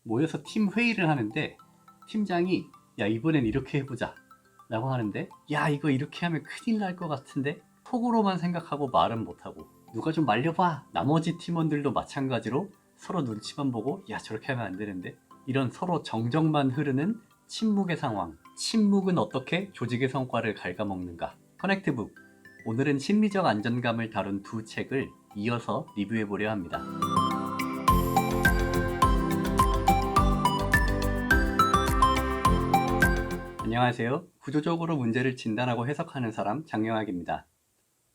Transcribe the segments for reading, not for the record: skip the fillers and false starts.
모여서 팀 회의를 하는데 팀장이 야 이번엔 이렇게 해보자 라고 하는데 야 이거 이렇게 하면 큰일 날 것 같은데 속으로만 생각하고 말은 못하고 누가 좀 말려봐. 나머지 팀원들도 마찬가지로 서로 눈치만 보고 야 저렇게 하면 안 되는데 이런 서로 정적만 흐르는 침묵의 상황. 침묵은 어떻게 조직의 성과를 갉아먹는가. 커넥트북. 오늘은 심리적 안정감을 다룬 두 책을 이어서 리뷰해 보려 합니다. 안녕하세요. 구조적으로 문제를 진단하고 해석하는 사람 장영학입니다.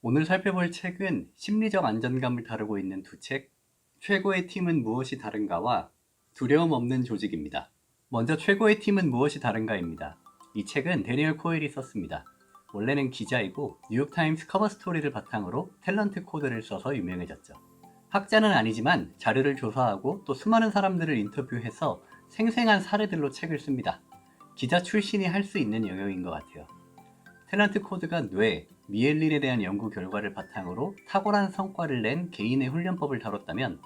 오늘 살펴볼 책은 심리적 안정감을 다루고 있는 두 책, 최고의 팀은 무엇이 다른가와 두려움 없는 조직입니다. 먼저 최고의 팀은 무엇이 다른가입니다. 이 책은 데니얼 코일이 썼습니다. 원래는 기자이고 뉴욕타임스 커버 스토리를 바탕으로 탤런트 코드를 써서 유명해졌죠. 학자는 아니지만 자료를 조사하고 또 수많은 사람들을 인터뷰해서 생생한 사례들로 책을 씁니다. 기자 출신이 할 수 있는 영역인 것 같아요. 탤런트 코드가 뇌, 미엘린에 대한 연구 결과를 바탕으로 탁월한 성과를 낸 개인의 훈련법을 다뤘다면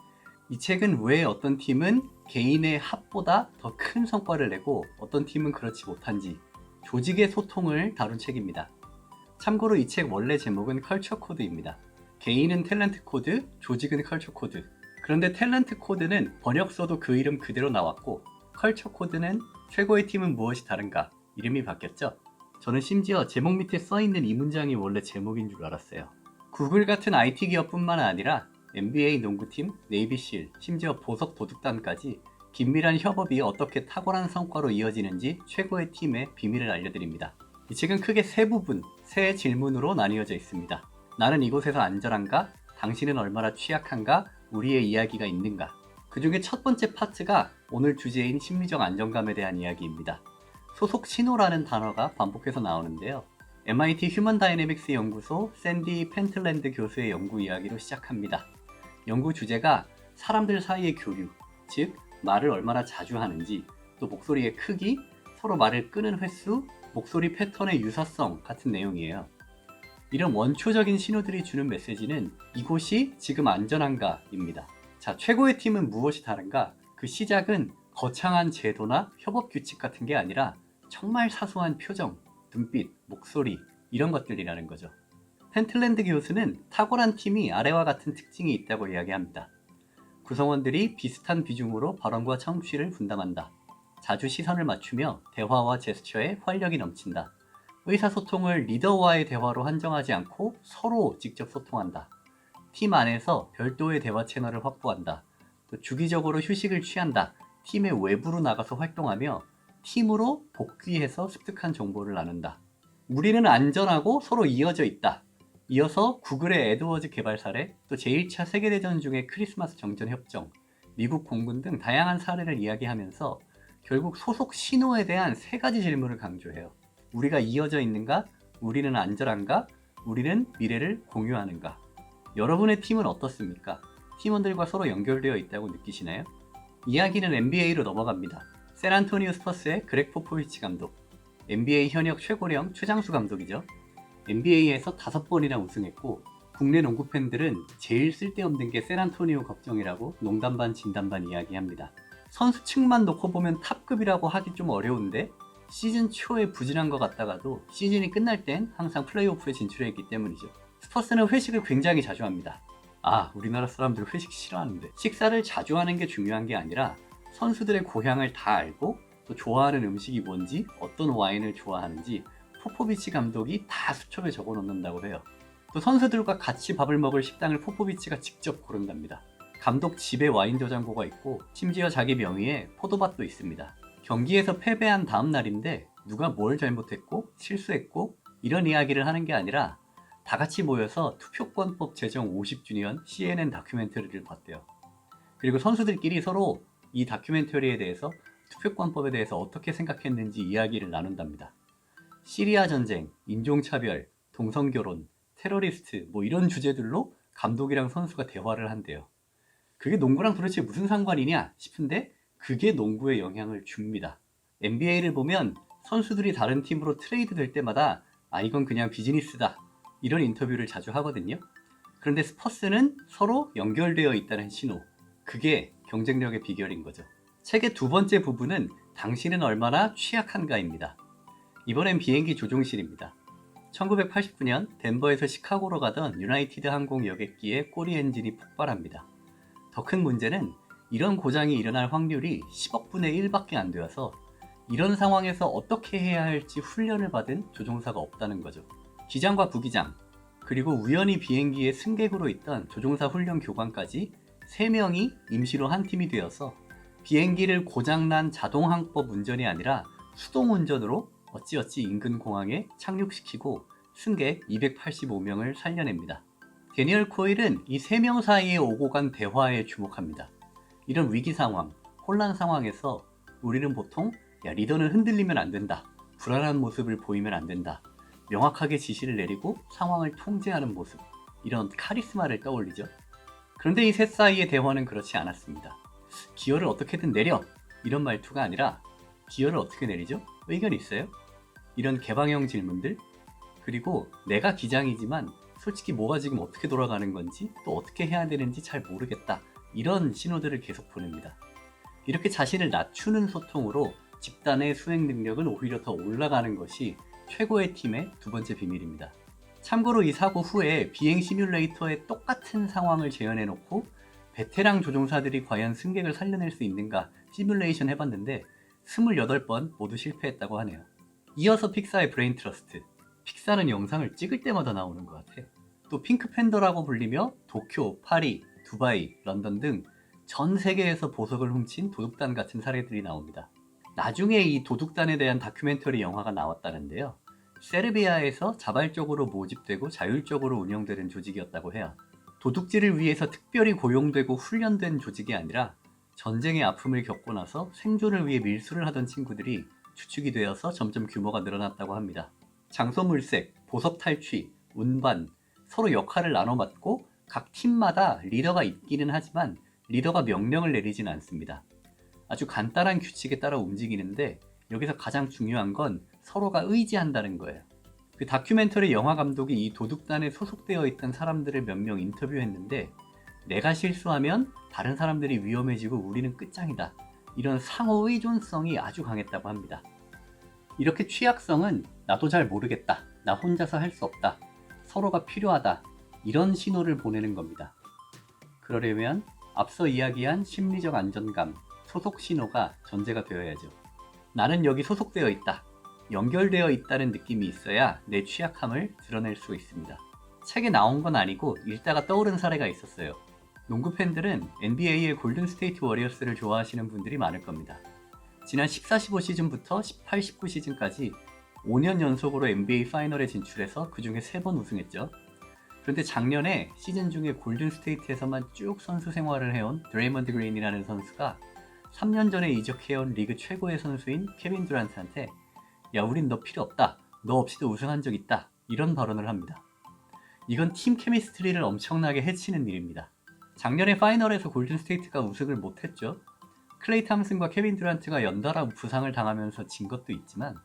이 책은 왜 어떤 팀은 개인의 합보다 더 큰 성과를 내고 어떤 팀은 그렇지 못한지 조직의 소통을 다룬 책입니다. 참고로 이 책 원래 제목은 컬처 코드입니다. 개인은 탤런트 코드, 조직은 컬처 코드. 그런데 탤런트 코드는 번역서도 그 이름 그대로 나왔고 컬처 코드는 최고의 팀은 무엇이 다른가 이름이 바뀌었죠. 저는 심지어 제목 밑에 써있는 이 문장이 원래 제목인 줄 알았어요. 구글 같은 IT 기업뿐만 아니라 NBA 농구팀, 네이비실, 심지어 보석 도둑단까지 긴밀한 협업이 어떻게 탁월한 성과로 이어지는지 최고의 팀의 비밀을 알려드립니다. 이 책은 크게 세 부분, 세 질문으로 나뉘어져 있습니다. 나는 이곳에서 안전한가? 당신은 얼마나 취약한가? 우리의 이야기가 있는가? 그 중에 첫 번째 파트가 오늘 주제인 심리적 안정감에 대한 이야기입니다. 소속 신호라는 단어가 반복해서 나오는데요. MIT 휴먼 다이내믹스 연구소 샌디 펜틀랜드 교수의 연구 이야기로 시작합니다. 연구 주제가 사람들 사이의 교류, 즉 말을 얼마나 자주 하는지, 또 목소리의 크기, 서로 말을 끄는 횟수, 목소리 패턴의 유사성 같은 내용이에요. 이런 원초적인 신호들이 주는 메시지는 이곳이 지금 안전한가입니다. 자, 최고의 팀은 무엇이 다른가? 그 시작은 거창한 제도나 협업 규칙 같은 게 아니라 정말 사소한 표정, 눈빛, 목소리 이런 것들이라는 거죠. 펜틀랜드 교수는 탁월한 팀이 아래와 같은 특징이 있다고 이야기합니다. 구성원들이 비슷한 비중으로 발언과 청취를 분담한다. 자주 시선을 맞추며 대화와 제스처에 활력이 넘친다. 의사소통을 리더와의 대화로 한정하지 않고 서로 직접 소통한다. 팀 안에서 별도의 대화 채널을 확보한다. 또 주기적으로 휴식을 취한다. 팀의 외부로 나가서 활동하며 팀으로 복귀해서 습득한 정보를 나눈다. 우리는 안전하고 서로 이어져 있다. 이어서 구글의 에드워즈 개발 사례, 또 제1차 세계대전 중의 크리스마스 정전 협정, 미국 공군 등 다양한 사례를 이야기하면서 결국 소속 신호에 대한 세 가지 질문을 강조해요. 우리가 이어져 있는가? 우리는 안전한가? 우리는 미래를 공유하는가? 여러분의 팀은 어떻습니까? 팀원들과 서로 연결되어 있다고 느끼시나요? 이야기는 NBA로 넘어갑니다. 샌안토니오 스퍼스의 그렉 포포비치 감독, NBA 현역 최고령 최장수 감독이죠. NBA에서 5번이나 우승했고 국내 농구 팬들은 제일 쓸데없는 게 샌안토니오 걱정이라고 농담 반 진담 반 이야기합니다. 선수 측만 놓고 보면 탑급이라고 하기 좀 어려운데 시즌 초에 부진한 것 같다가도 시즌이 끝날 땐 항상 플레이오프에 진출했기 때문이죠. 스퍼스는 회식을 굉장히 자주 합니다. 우리나라 사람들 회식 싫어하는데 식사를 자주 하는 게 중요한 게 아니라 선수들의 고향을 다 알고 또 좋아하는 음식이 뭔지 어떤 와인을 좋아하는지 포포비치 감독이 다 수첩에 적어 놓는다고 해요. 또 선수들과 같이 밥을 먹을 식당을 포포비치가 직접 고른답니다. 감독 집에 와인 저장고가 있고 심지어 자기 명의의 포도밭도 있습니다. 경기에서 패배한 다음 날인데 누가 뭘 잘못했고 실수했고 이런 이야기를 하는 게 아니라 다 같이 모여서 투표권법 제정 50주년 CNN 다큐멘터리를 봤대요. 그리고 선수들끼리 서로 이 다큐멘터리에 대해서 투표권법에 대해서 어떻게 생각했는지 이야기를 나눈답니다. 시리아 전쟁, 인종차별, 동성결혼, 테러리스트 이런 주제들로 감독이랑 선수가 대화를 한대요. 그게 농구랑 도대체 무슨 상관이냐 싶은데 그게 농구에 영향을 줍니다. NBA를 보면 선수들이 다른 팀으로 트레이드 될 때마다 이건 그냥 비즈니스다 이런 인터뷰를 자주 하거든요. 그런데 스퍼스는 서로 연결되어 있다는 신호, 그게 경쟁력의 비결인 거죠. 책의 두 번째 부분은 당신은 얼마나 취약한가입니다. 이번엔 비행기 조종실입니다. 1989년 덴버에서 시카고로 가던 유나이티드 항공 여객기의 꼬리 엔진이 폭발합니다. 더 큰 문제는 이런 고장이 일어날 확률이 10억 분의 1밖에 안 되어서 이런 상황에서 어떻게 해야 할지 훈련을 받은 조종사가 없다는 거죠. 기장과 부기장, 그리고 우연히 비행기의 승객으로 있던 조종사 훈련 교관까지 3명이 임시로 한 팀이 되어서 비행기를 고장난 자동항법 운전이 아니라 수동 운전으로 어찌어찌 인근 공항에 착륙시키고 승객 285명을 살려냅니다. 데니얼 코일은 이 3명 사이에 오고 간 대화에 주목합니다. 이런 위기 상황, 혼란 상황에서 우리는 보통 리더는 흔들리면 안 된다. 불안한 모습을 보이면 안 된다. 명확하게 지시를 내리고 상황을 통제하는 모습. 이런 카리스마를 떠올리죠. 그런데 이 셋 사이의 대화는 그렇지 않았습니다. 기어를 어떻게든 내려! 이런 말투가 아니라 기어를 어떻게 내리죠? 의견 있어요? 이런 개방형 질문들? 그리고 내가 기장이지만 솔직히 뭐가 지금 어떻게 돌아가는 건지 또 어떻게 해야 되는지 잘 모르겠다. 이런 신호들을 계속 보냅니다. 이렇게 자신을 낮추는 소통으로 집단의 수행 능력은 오히려 더 올라가는 것이 최고의 팀의 두 번째 비밀입니다. 참고로 이 사고 후에 비행 시뮬레이터에 똑같은 상황을 재현해 놓고 베테랑 조종사들이 과연 승객을 살려낼 수 있는가 시뮬레이션 해봤는데 28번 모두 실패했다고 하네요. 이어서 픽사의 브레인 트러스트. 픽사는 영상을 찍을 때마다 나오는 것 같아. 또 핑크팬더라고 불리며 도쿄, 파리, 두바이, 런던 등 전 세계에서 보석을 훔친 도둑단 같은 사례들이 나옵니다. 나중에 이 도둑단에 대한 다큐멘터리 영화가 나왔다는데요. 세르비아에서 자발적으로 모집되고 자율적으로 운영되는 조직이었다고 해요. 도둑질을 위해서 특별히 고용되고 훈련된 조직이 아니라 전쟁의 아픔을 겪고 나서 생존을 위해 밀수를 하던 친구들이 주축이 되어서 점점 규모가 늘어났다고 합니다. 장소 물색, 보석 탈취, 운반, 서로 역할을 나눠 맡고 각 팀마다 리더가 있기는 하지만 리더가 명령을 내리진 않습니다. 아주 간단한 규칙에 따라 움직이는데 여기서 가장 중요한 건 서로가 의지한다는 거예요. 그 다큐멘터리 영화 감독이 이 도둑단에 소속되어 있던 사람들을 몇 명 인터뷰했는데 내가 실수하면 다른 사람들이 위험해지고 우리는 끝장이다. 이런 상호 의존성이 아주 강했다고 합니다. 이렇게 취약성은 나도 잘 모르겠다. 나 혼자서 할 수 없다. 서로가 필요하다. 이런 신호를 보내는 겁니다. 그러려면 앞서 이야기한 심리적 안정감, 소속 신호가 전제가 되어야죠. 나는 여기 소속되어 있다. 연결되어 있다는 느낌이 있어야 내 취약함을 드러낼 수 있습니다. 책에 나온 건 아니고 읽다가 떠오른 사례가 있었어요. 농구 팬들은 NBA의 골든 스테이트 워리어스를 좋아하시는 분들이 많을 겁니다. 지난 14-15 시즌부터 18-19 시즌까지 5년 연속으로 NBA 파이널에 진출해서 그 중에 3번 우승했죠. 그런데 작년에 시즌 중에 골든 스테이트에서만 쭉 선수 생활을 해온 드레이먼드 그린이라는 선수가 3년 전에 이적해온 리그 최고의 선수인 케빈 듀란트한테 야, 우린 너 필요 없다. 너 없이도 우승한 적 있다. 이런 발언을 합니다. 이건 팀 케미스트리를 엄청나게 해치는 일입니다. 작년에 파이널에서 골든 스테이트가 우승을 못했죠. 클레이 탐슨과 케빈 듀란트가 연달아 부상을 당하면서 진 것도 있지만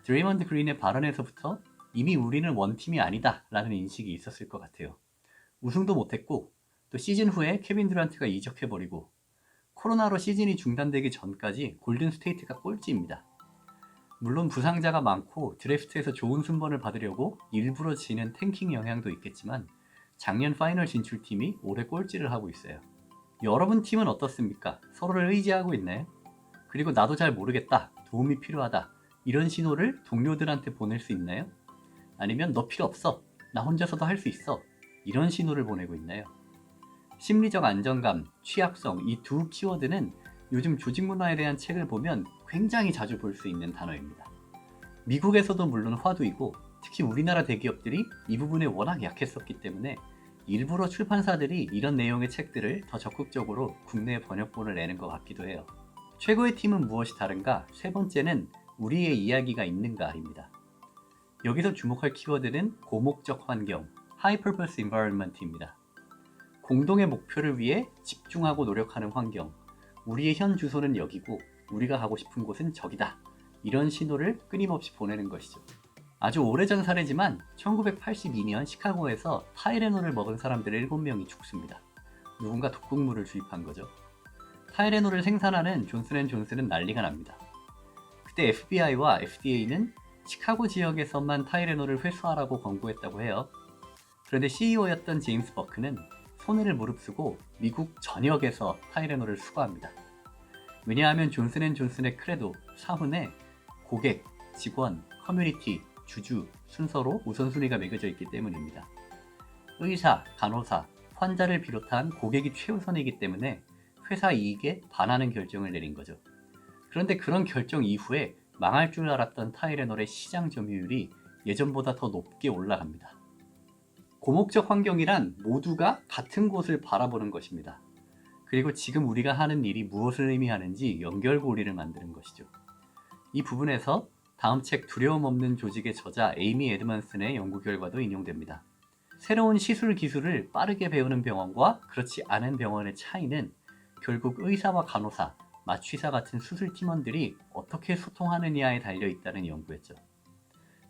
드레이먼드 그린의 발언에서부터 이미 우리는 원팀이 아니다 라는 인식이 있었을 것 같아요. 우승도 못했고 또 시즌 후에 케빈 듀란트가 이적해버리고 코로나로 시즌이 중단되기 전까지 골든 스테이트가 꼴찌입니다. 물론 부상자가 많고 드래프트에서 좋은 순번을 받으려고 일부러 지는 탱킹 영향도 있겠지만 작년 파이널 진출팀이 올해 꼴찌를 하고 있어요. 여러분 팀은 어떻습니까? 서로를 의지하고 있나요? 그리고 나도 잘 모르겠다, 도움이 필요하다 이런 신호를 동료들한테 보낼 수 있나요? 아니면 너 필요 없어, 나 혼자서도 할 수 있어 이런 신호를 보내고 있나요? 심리적 안정감, 취약성 이 두 키워드는 요즘 조직 문화에 대한 책을 보면 굉장히 자주 볼 수 있는 단어입니다. 미국에서도 물론 화두이고 특히 우리나라 대기업들이 이 부분에 워낙 약했었기 때문에 일부러 출판사들이 이런 내용의 책들을 더 적극적으로 국내 번역본을 내는 것 같기도 해요. 최고의 팀은 무엇이 다른가? 세 번째는 우리의 이야기가 있는가입니다. 여기서 주목할 키워드는 고목적 환경, High Purpose Environment입니다. 공동의 목표를 위해 집중하고 노력하는 환경, 우리의 현 주소는 여기고 우리가 가고 싶은 곳은 저기다. 이런 신호를 끊임없이 보내는 것이죠. 아주 오래전 사례지만 1982년 시카고에서 타이레놀을 먹은 사람들 7명이 죽습니다. 누군가 독극물을 주입한 거죠. 타이레놀을 생산하는 존슨앤존슨은 난리가 납니다. 그때 FBI와 FDA는 시카고 지역에서만 타이레놀을 회수하라고 권고했다고 해요. 그런데 CEO였던 제임스 버크는 손해를 무릅쓰고 미국 전역에서 타이레놀을 수거합니다. 왜냐하면 존슨앤존슨의 크레도 사훈에 고객, 직원, 커뮤니티, 주주 순서로 우선순위가 매겨져 있기 때문입니다. 의사, 간호사, 환자를 비롯한 고객이 최우선이기 때문에 회사 이익에 반하는 결정을 내린 거죠. 그런데 그런 결정 이후에 망할 줄 알았던 타이레놀의 시장 점유율이 예전보다 더 높게 올라갑니다. 고목적 환경이란 모두가 같은 곳을 바라보는 것입니다. 그리고 지금 우리가 하는 일이 무엇을 의미하는지 연결고리를 만드는 것이죠. 이 부분에서 다음 책 두려움 없는 조직의 저자 에이미 에드먼슨의 연구 결과도 인용됩니다. 새로운 시술 기술을 빠르게 배우는 병원과 그렇지 않은 병원의 차이는 결국 의사와 간호사, 마취사 같은 수술 팀원들이 어떻게 소통하느냐에 달려 있다는 연구였죠.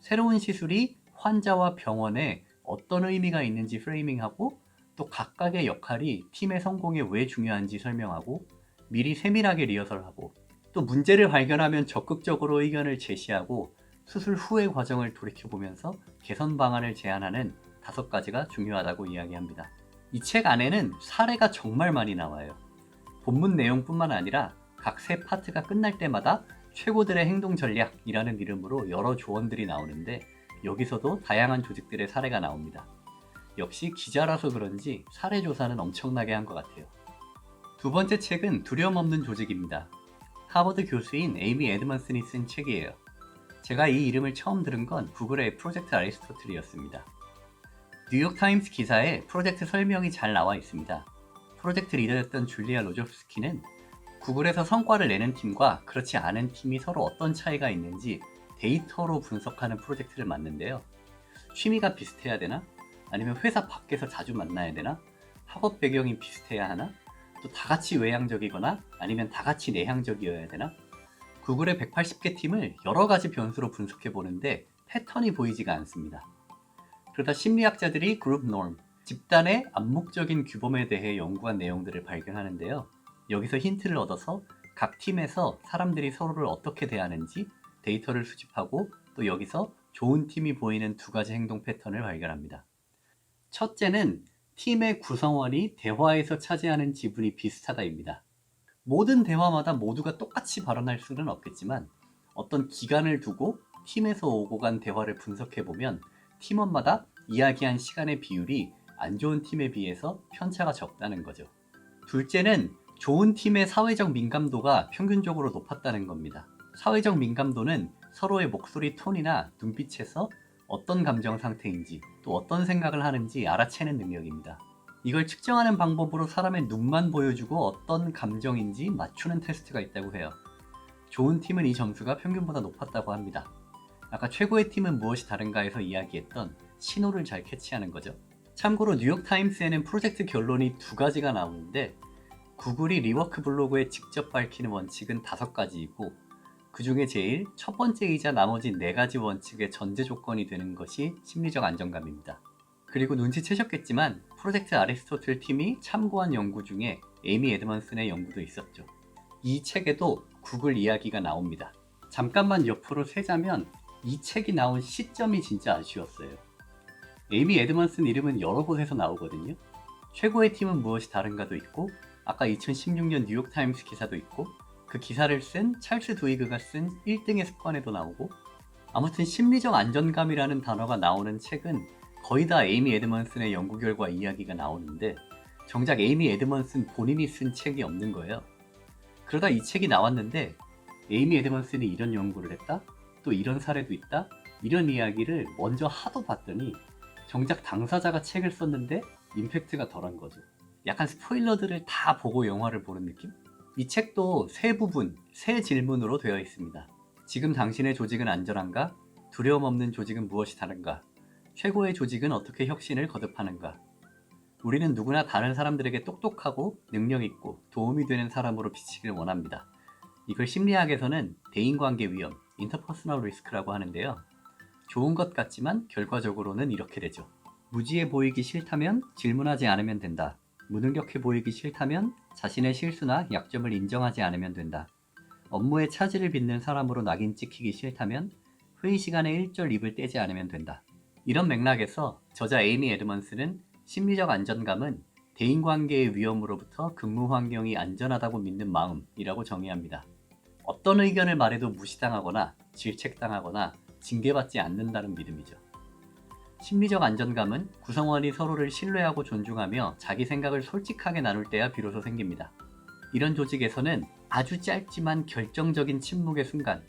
새로운 시술이 환자와 병원에 어떤 의미가 있는지 프레이밍하고 또 각각의 역할이 팀의 성공에 왜 중요한지 설명하고 미리 세밀하게 리허설하고 또 문제를 발견하면 적극적으로 의견을 제시하고 수술 후의 과정을 돌이켜보면서 개선 방안을 제안하는 5가지가 중요하다고 이야기합니다. 이 책 안에는 사례가 정말 많이 나와요. 본문 내용뿐만 아니라 각 세 파트가 끝날 때마다 최고들의 행동 전략이라는 이름으로 여러 조언들이 나오는데 여기서도 다양한 조직들의 사례가 나옵니다. 역시 기자라서 그런지 사례 조사는 엄청나게 한 것 같아요. 두 번째 책은 두려움 없는 조직입니다. 하버드 교수인 에이미 에드먼슨이 쓴 책이에요. 제가 이 이름을 처음 들은 건 구글의 프로젝트 아리스토틀이었습니다. 뉴욕타임스 기사에 프로젝트 설명이 잘 나와 있습니다. 프로젝트 리더였던 줄리아 로조프스키는 구글에서 성과를 내는 팀과 그렇지 않은 팀이 서로 어떤 차이가 있는지 데이터로 분석하는 프로젝트를 맡는데요. 취미가 비슷해야 되나? 아니면 회사 밖에서 자주 만나야 되나? 학업 배경이 비슷해야 하나? 또 다 같이 외향적이거나 아니면 다 같이 내향적이어야 되나? 구글의 180개 팀을 여러 가지 변수로 분석해 보는데 패턴이 보이지가 않습니다. 그러다 심리학자들이 그룹 norm, 집단의 암묵적인 규범에 대해 연구한 내용들을 발견하는데요. 여기서 힌트를 얻어서 각 팀에서 사람들이 서로를 어떻게 대하는지 데이터를 수집하고 또 여기서 좋은 팀이 보이는 2가지 행동 패턴을 발견합니다. 첫째는 팀의 구성원이 대화에서 차지하는 지분이 비슷하다입니다. 모든 대화마다 모두가 똑같이 발언할 수는 없겠지만 어떤 기간을 두고 팀에서 오고 간 대화를 분석해보면 팀원마다 이야기한 시간의 비율이 안 좋은 팀에 비해서 편차가 적다는 거죠. 둘째는 좋은 팀의 사회적 민감도가 평균적으로 높았다는 겁니다. 사회적 민감도는 서로의 목소리 톤이나 눈빛에서 어떤 감정 상태인지 또 어떤 생각을 하는지 알아채는 능력입니다. 이걸 측정하는 방법으로 사람의 눈만 보여주고 어떤 감정인지 맞추는 테스트가 있다고 해요. 좋은 팀은 이 점수가 평균보다 높았다고 합니다. 아까 최고의 팀은 무엇이 다른가에서 이야기했던 신호를 잘 캐치하는 거죠. 참고로 뉴욕타임스에는 프로젝트 결론이 2가지가 나오는데 구글이 리워크 블로그에 직접 밝히는 원칙은 5가지이고 그 중에 제일 첫 번째이자 나머지 4가지 원칙의 전제 조건이 되는 것이 심리적 안정감입니다. 그리고 눈치채셨겠지만 프로젝트 아리스토틀 팀이 참고한 연구 중에 에이미 에드먼슨의 연구도 있었죠. 이 책에도 구글 이야기가 나옵니다. 잠깐만 옆으로 세자면 이 책이 나온 시점이 진짜 아쉬웠어요. 에이미 에드먼슨 이름은 여러 곳에서 나오거든요. 최고의 팀은 무엇이 다른가도 있고 아까 2016년 뉴욕타임스 기사도 있고 그 기사를 쓴 찰스 두이그가 쓴 1등의 습관에도 나오고 아무튼 심리적 안정감이라는 단어가 나오는 책은 거의 다 에이미 에드먼슨의 연구 결과 이야기가 나오는데 정작 에이미 에드먼슨 본인이 쓴 책이 없는 거예요. 그러다 이 책이 나왔는데 에이미 에드먼슨이 이런 연구를 했다? 또 이런 사례도 있다? 이런 이야기를 먼저 하도 봤더니 정작 당사자가 책을 썼는데 임팩트가 덜한 거죠. 약간 스포일러들을 다 보고 영화를 보는 느낌? 이 책도 세 부분, 세 질문으로 되어 있습니다. 지금 당신의 조직은 안전한가? 두려움 없는 조직은 무엇이 다른가? 최고의 조직은 어떻게 혁신을 거듭하는가? 우리는 누구나 다른 사람들에게 똑똑하고 능력있고 도움이 되는 사람으로 비치길 원합니다. 이걸 심리학에서는 대인관계 위험, 인터퍼스널 리스크라고 하는데요. 좋은 것 같지만 결과적으로는 이렇게 되죠. 무지해 보이기 싫다면 질문하지 않으면 된다. 무능력해 보이기 싫다면 자신의 실수나 약점을 인정하지 않으면 된다. 업무에 차질을 빚는 사람으로 낙인 찍히기 싫다면 회의 시간에 일절 입을 떼지 않으면 된다. 이런 맥락에서 저자 에이미 에드먼스는 심리적 안전감은 대인관계의 위험으로부터 근무 환경이 안전하다고 믿는 마음이라고 정의합니다. 어떤 의견을 말해도 무시당하거나 질책당하거나 징계받지 않는다는 믿음이죠. 심리적 안전감은 구성원이 서로를 신뢰하고 존중하며 자기 생각을 솔직하게 나눌 때야 비로소 생깁니다. 이런 조직에서는 아주 짧지만 결정적인 침묵의 순간,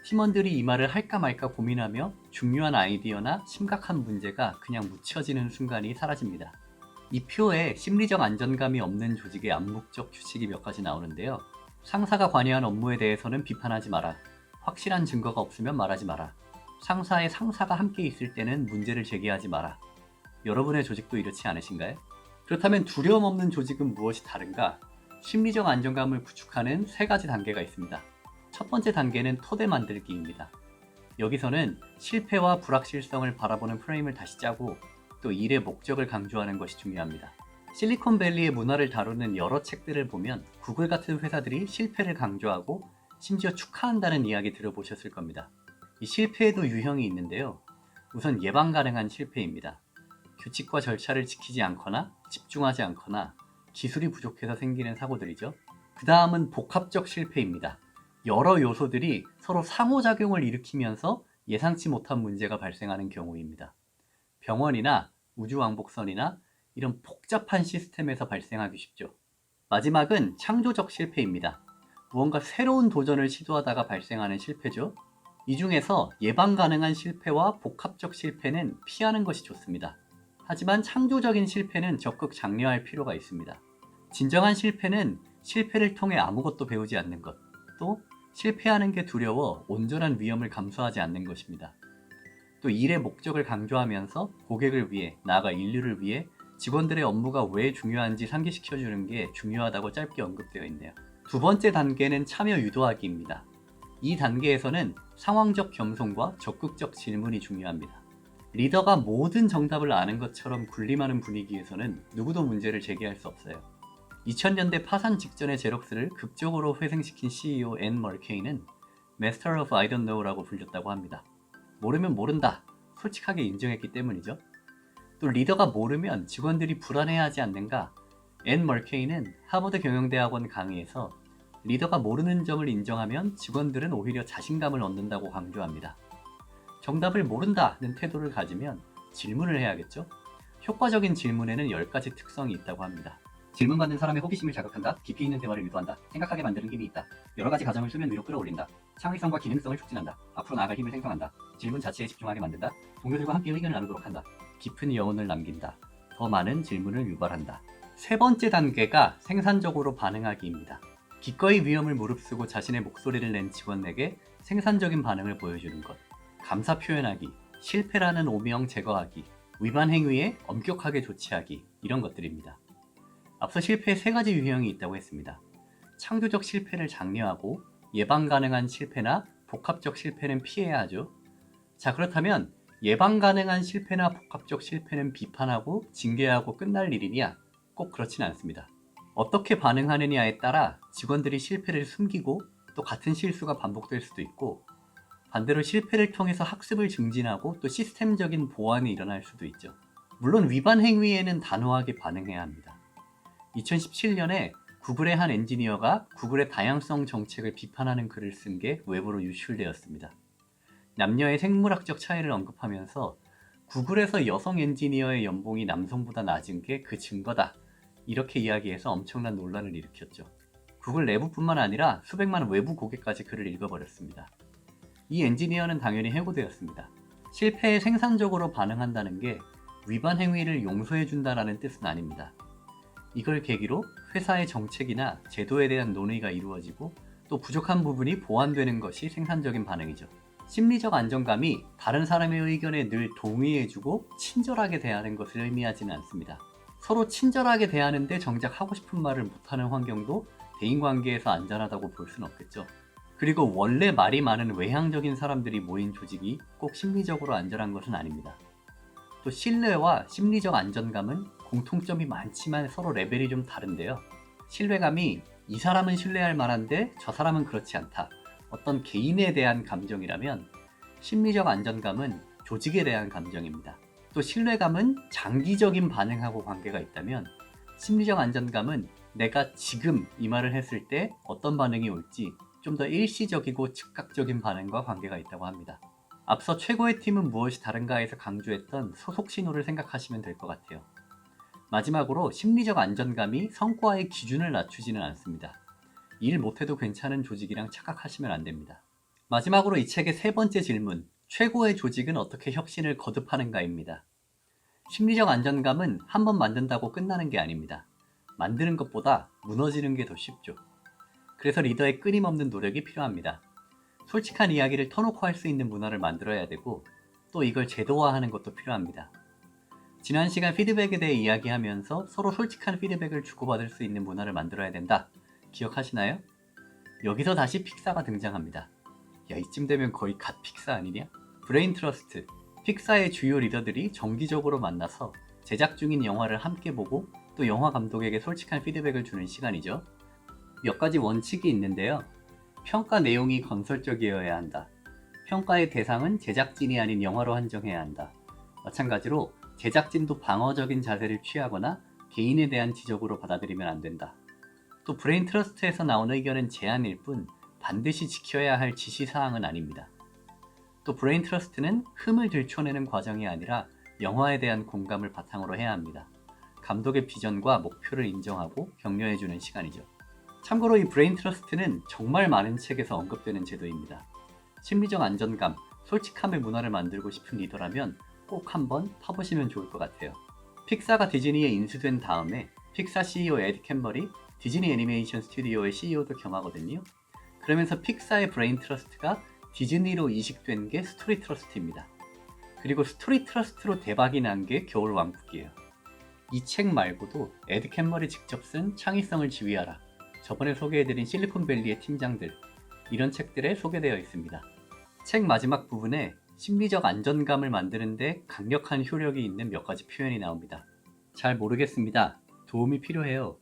팀원들이 이 말을 할까 말까 고민하며 중요한 아이디어나 심각한 문제가 그냥 묻혀지는 순간이 사라집니다. 이 표에 심리적 안전감이 없는 조직의 암묵적 규칙이 몇 가지 나오는데요. 상사가 관여한 업무에 대해서는 비판하지 마라. 확실한 증거가 없으면 말하지 마라. 상사의 상사가 함께 있을 때는 문제를 제기하지 마라. 여러분의 조직도 이렇지 않으신가요? 그렇다면 두려움 없는 조직은 무엇이 다른가? 심리적 안정감을 구축하는 3가지 단계가 있습니다. 첫 번째 단계는 토대 만들기입니다. 여기서는 실패와 불확실성을 바라보는 프레임을 다시 짜고 또 일의 목적을 강조하는 것이 중요합니다. 실리콘밸리의 문화를 다루는 여러 책들을 보면 구글 같은 회사들이 실패를 강조하고 심지어 축하한다는 이야기 들어보셨을 겁니다. 이 실패에도 유형이 있는데요. 우선 예방 가능한 실패입니다. 규칙과 절차를 지키지 않거나 집중하지 않거나 기술이 부족해서 생기는 사고들이죠. 그 다음은 복합적 실패입니다. 여러 요소들이 서로 상호작용을 일으키면서 예상치 못한 문제가 발생하는 경우입니다. 병원이나 우주왕복선이나 이런 복잡한 시스템에서 발생하기 쉽죠. 마지막은 창조적 실패입니다. 무언가 새로운 도전을 시도하다가 발생하는 실패죠. 이 중에서 예방 가능한 실패와 복합적 실패는 피하는 것이 좋습니다. 하지만 창조적인 실패는 적극 장려할 필요가 있습니다. 진정한 실패는 실패를 통해 아무것도 배우지 않는 것, 또 실패하는 게 두려워 온전한 위험을 감수하지 않는 것입니다. 또 일의 목적을 강조하면서 고객을 위해, 나아가 인류를 위해 직원들의 업무가 왜 중요한지 상기시켜주는 게 중요하다고 짧게 언급되어 있네요. 두 번째 단계는 참여 유도하기입니다. 이 단계에서는 상황적 겸손과 적극적 질문이 중요합니다. 리더가 모든 정답을 아는 것처럼 군림하는 분위기에서는 누구도 문제를 제기할 수 없어요. 2000년대 파산 직전의 제록스를 극적으로 회생시킨 CEO 앤 멀케이는 Master of I don't know라고 불렸다고 합니다. 모르면 모른다, 솔직하게 인정했기 때문이죠. 또 리더가 모르면 직원들이 불안해하지 않는가? 앤 멀케이는 하버드 경영대학원 강의에서 리더가 모르는 점을 인정하면 직원들은 오히려 자신감을 얻는다고 강조합니다. 정답을 모른다는 태도를 가지면 질문을 해야겠죠? 효과적인 질문에는 10가지 특성이 있다고 합니다. 질문받는 사람의 호기심을 자극한다, 깊이 있는 대화를 유도한다, 생각하게 만드는 힘이 있다, 여러 가지 가정을 수면 위로 끌어올린다, 창의성과 기능성을 촉진한다, 앞으로 나아갈 힘을 생성한다, 질문 자체에 집중하게 만든다, 동료들과 함께 의견을 나누도록 한다, 깊은 여운을 남긴다, 더 많은 질문을 유발한다. 세 번째 단계가 생산적으로 반응하기입니다. 기꺼이 위험을 무릅쓰고 자신의 목소리를 낸 직원에게 생산적인 반응을 보여주는 것, 감사 표현하기, 실패라는 오명 제거하기, 위반 행위에 엄격하게 조치하기, 이런 것들입니다. 앞서 실패에 3가지 유형이 있다고 했습니다. 창조적 실패를 장려하고 예방 가능한 실패나 복합적 실패는 피해야 하죠. 자, 그렇다면 예방 가능한 실패나 복합적 실패는 비판하고 징계하고 끝날 일이냐? 꼭 그렇진 않습니다. 어떻게 반응하느냐에 따라 직원들이 실패를 숨기고 또 같은 실수가 반복될 수도 있고, 반대로 실패를 통해서 학습을 증진하고 또 시스템적인 보완이 일어날 수도 있죠. 물론 위반 행위에는 단호하게 반응해야 합니다. 2017년에 구글의 한 엔지니어가 구글의 다양성 정책을 비판하는 글을 쓴 게 외부로 유출되었습니다. 남녀의 생물학적 차이를 언급하면서 구글에서 여성 엔지니어의 연봉이 남성보다 낮은 게 그 증거다, 이렇게 이야기해서 엄청난 논란을 일으켰죠. 구글 내부뿐만 아니라 수백만 외부 고객까지 글을 읽어버렸습니다. 이 엔지니어는 당연히 해고되었습니다. 실패에 생산적으로 반응한다는 게 위반 행위를 용서해준다는 뜻은 아닙니다. 이걸 계기로 회사의 정책이나 제도에 대한 논의가 이루어지고 또 부족한 부분이 보완되는 것이 생산적인 반응이죠. 심리적 안정감이 다른 사람의 의견에 늘 동의해주고 친절하게 대하는 것을 의미하지는 않습니다. 서로 친절하게 대하는데 정작 하고 싶은 말을 못하는 환경도 대인관계에서 안전하다고 볼 수는 없겠죠. 그리고 원래 말이 많은 외향적인 사람들이 모인 조직이 꼭 심리적으로 안전한 것은 아닙니다. 또 신뢰와 심리적 안전감은 공통점이 많지만 서로 레벨이 좀 다른데요. 신뢰감이 이 사람은 신뢰할 만한데 저 사람은 그렇지 않다. 어떤 개인에 대한 감정이라면 심리적 안정감은 조직에 대한 감정입니다. 또 신뢰감은 장기적인 반응하고 관계가 있다면 심리적 안정감은 내가 지금 이 말을 했을 때 어떤 반응이 올지 좀 더 일시적이고 즉각적인 반응과 관계가 있다고 합니다. 앞서 최고의 팀은 무엇이 다른가에서 강조했던 소속 신호를 생각하시면 될 것 같아요. 마지막으로 심리적 안정감이 성과의 기준을 낮추지는 않습니다. 일 못해도 괜찮은 조직이랑 착각하시면 안 됩니다. 마지막으로 이 책의 세 번째 질문, 최고의 조직은 어떻게 혁신을 거듭하는가입니다. 심리적 안정감은 한번 만든다고 끝나는 게 아닙니다. 만드는 것보다 무너지는 게 더 쉽죠. 그래서 리더의 끊임없는 노력이 필요합니다. 솔직한 이야기를 터놓고 할 수 있는 문화를 만들어야 되고 또 이걸 제도화하는 것도 필요합니다. 지난 시간 피드백에 대해 이야기하면서 서로 솔직한 피드백을 주고받을 수 있는 문화를 만들어야 된다. 기억하시나요? 여기서 다시 픽사가 등장합니다. 야, 이쯤 되면 거의 갓 픽사 아니냐? 브레인 트러스트, 픽사의 주요 리더들이 정기적으로 만나서 제작 중인 영화를 함께 보고 또 영화 감독에게 솔직한 피드백을 주는 시간이죠. 몇 가지 원칙이 있는데요. 평가 내용이 건설적이어야 한다. 평가의 대상은 제작진이 아닌 영화로 한정해야 한다. 마찬가지로 제작진도 방어적인 자세를 취하거나 개인에 대한 지적으로 받아들이면 안 된다. 또 브레인 트러스트에서 나온 의견은 제안일 뿐 반드시 지켜야 할 지시사항은 아닙니다. 또 브레인 트러스트는 흠을 들춰내는 과정이 아니라 영화에 대한 공감을 바탕으로 해야 합니다. 감독의 비전과 목표를 인정하고 격려해주는 시간이죠. 참고로 이 브레인 트러스트는 정말 많은 책에서 언급되는 제도입니다. 심리적 안정감, 솔직함의 문화를 만들고 싶은 리더라면 꼭 한번 파보시면 좋을 것 같아요. 픽사가 디즈니에 인수된 다음에 픽사 CEO 에드 캠버리 디즈니 애니메이션 스튜디오의 CEO도 겸하거든요. 그러면서 픽사의 브레인 트러스트가 디즈니로 이식된 게 스토리 트러스트입니다. 그리고 스토리 트러스트로 대박이 난 게 겨울 왕국이에요. 이 책 말고도 에드 캠버리 직접 쓴 창의성을 지휘하라, 저번에 소개해드린 실리콘밸리의 팀장들, 이런 책들에 소개되어 있습니다. 책 마지막 부분에 심리적 안정감을 만드는데 강력한 효력이 있는 몇 가지 표현이 나옵니다. 잘 모르겠습니다. 도움이 필요해요.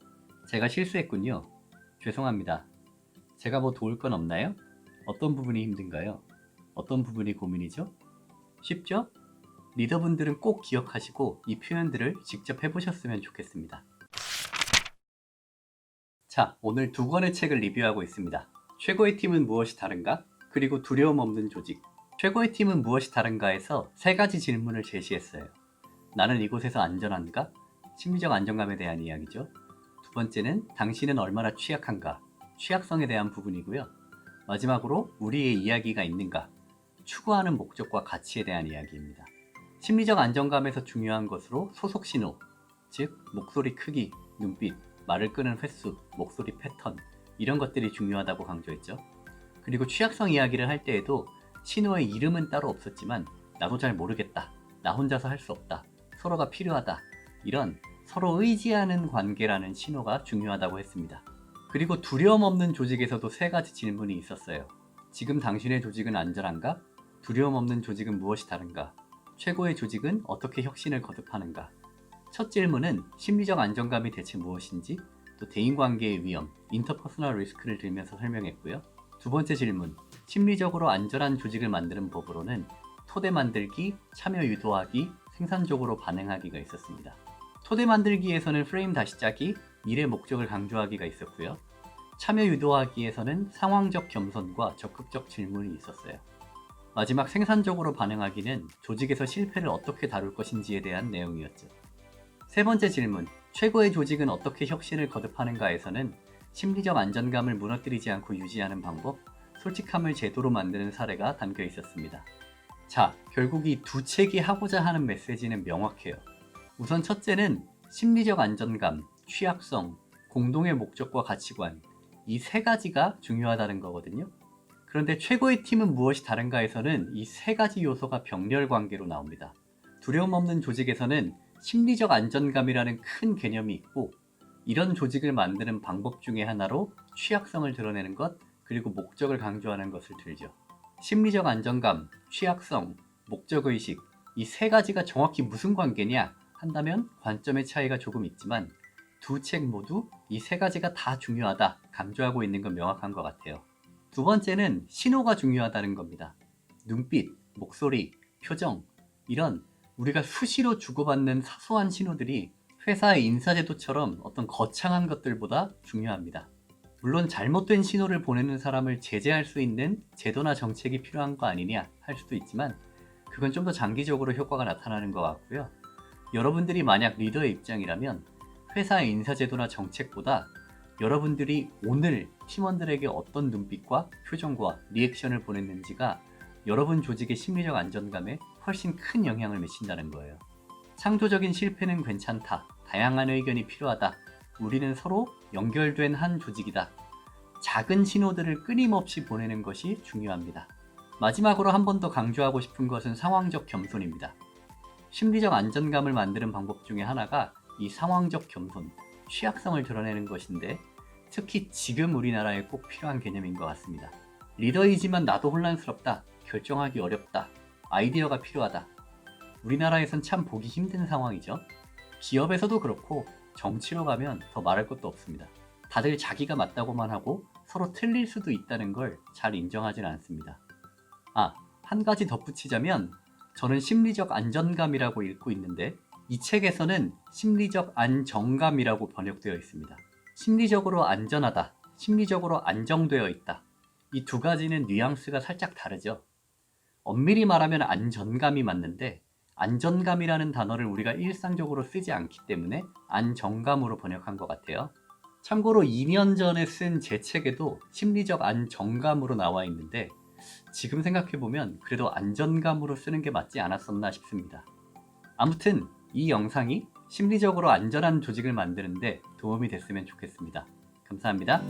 제가 실수했군요. 죄송합니다. 제가 뭐 도울 건 없나요? 어떤 부분이 힘든가요? 어떤 부분이 고민이죠? 쉽죠? 리더분들은 꼭 기억하시고 이 표현들을 직접 해보셨으면 좋겠습니다. 자, 오늘 두 권의 책을 리뷰하고 있습니다. 최고의 팀은 무엇이 다른가? 그리고 두려움 없는 조직. 최고의 팀은 무엇이 다른가에서 세 가지 질문을 제시했어요. 나는 이곳에서 안전한가? 심리적 안정감에 대한 이야기죠. 두 번째는 당신은 얼마나 취약한가? 취약성에 대한 부분이고요. 마지막으로 우리의 이야기가 있는가? 추구하는 목적과 가치에 대한 이야기입니다. 심리적 안정감에서 중요한 것으로 소속 신호, 즉 목소리 크기, 눈빛, 말을 끄는 횟수, 목소리 패턴, 이런 것들이 중요하다고 강조했죠. 그리고 취약성 이야기를 할 때에도 신호의 이름은 따로 없었지만 나도 잘 모르겠다, 나 혼자서 할 수 없다, 서로가 필요하다, 이런 서로 의지하는 관계라는 신호가 중요하다고 했습니다. 그리고 두려움 없는 조직에서도 세 가지 질문이 있었어요. 지금 당신의 조직은 안전한가? 두려움 없는 조직은 무엇이 다른가? 최고의 조직은 어떻게 혁신을 거듭하는가? 첫 질문은 심리적 안정감이 대체 무엇인지, 또 대인관계의 위험, 인터퍼스널 리스크를 들면서 설명했고요. 두 번째 질문, 심리적으로 안전한 조직을 만드는 법으로는 토대 만들기, 참여 유도하기, 생산적으로 반응하기가 있었습니다. 토대 만들기에서는 프레임 다시 짜기, 일의 목적을 강조하기가 있었고요. 참여 유도하기에서는 상황적 겸손과 적극적 질문이 있었어요. 마지막 생산적으로 반응하기는 조직에서 실패를 어떻게 다룰 것인지에 대한 내용이었죠. 세 번째 질문, 최고의 조직은 어떻게 혁신을 거듭하는가에서는 심리적 안정감을 무너뜨리지 않고 유지하는 방법, 솔직함을 제도로 만드는 사례가 담겨 있었습니다. 자, 결국 이 두 책이 하고자 하는 메시지는 명확해요. 우선 첫째는 심리적 안정감, 취약성, 공동의 목적과 가치관, 이 세 가지가 중요하다는 거거든요. 그런데 최고의 팀은 무엇이 다른가에서는 이 세 가지 요소가 병렬 관계로 나옵니다. 두려움 없는 조직에서는 심리적 안정감이라는 큰 개념이 있고, 이런 조직을 만드는 방법 중에 하나로 취약성을 드러내는 것, 그리고 목적을 강조하는 것을 들죠. 심리적 안정감, 취약성, 목적의식, 이 세 가지가 정확히 무슨 관계냐? 한다면 관점의 차이가 조금 있지만 두 책 모두 이 세 가지가 다 중요하다 강조하고 있는 건 명확한 것 같아요. 두 번째는 신호가 중요하다는 겁니다. 눈빛, 목소리, 표정 이런 우리가 수시로 주고받는 사소한 신호들이 회사의 인사제도처럼 어떤 거창한 것들보다 중요합니다. 물론 잘못된 신호를 보내는 사람을 제재할 수 있는 제도나 정책이 필요한 거 아니냐 할 수도 있지만 그건 좀 더 장기적으로 효과가 나타나는 것 같고요. 여러분들이 만약 리더의 입장이라면 회사의 인사제도나 정책보다 여러분들이 오늘 팀원들에게 어떤 눈빛과 표정과 리액션을 보냈는지가 여러분 조직의 심리적 안정감에 훨씬 큰 영향을 미친다는 거예요. 창조적인 실패는 괜찮다. 다양한 의견이 필요하다. 우리는 서로 연결된 한 조직이다. 작은 신호들을 끊임없이 보내는 것이 중요합니다. 마지막으로 한 번 더 강조하고 싶은 것은 상황적 겸손입니다. 심리적 안정감을 만드는 방법 중에 하나가 이 상황적 겸손, 취약성을 드러내는 것인데 특히 지금 우리나라에 꼭 필요한 개념인 것 같습니다. 리더이지만 나도 혼란스럽다, 결정하기 어렵다, 아이디어가 필요하다. 우리나라에선 참 보기 힘든 상황이죠. 기업에서도 그렇고 정치로 가면 더 말할 것도 없습니다. 다들 자기가 맞다고만 하고 서로 틀릴 수도 있다는 걸 잘 인정하진 않습니다. 한 가지 덧붙이자면 저는 심리적 안전감이라고 읽고 있는데 이 책에서는 심리적 안정감이라고 번역되어 있습니다. 심리적으로 안전하다, 심리적으로 안정되어 있다. 이 두 가지는 뉘앙스가 살짝 다르죠. 엄밀히 말하면 안전감이 맞는데 안전감이라는 단어를 우리가 일상적으로 쓰지 않기 때문에 안정감으로 번역한 것 같아요. 참고로 2년 전에 쓴 제 책에도 심리적 안정감으로 나와 있는데 지금 생각해보면 그래도 안전감으로 쓰는 게 맞지 않았었나 싶습니다. 아무튼 이 영상이 심리적으로 안전한 조직을 만드는데 도움이 됐으면 좋겠습니다. 감사합니다.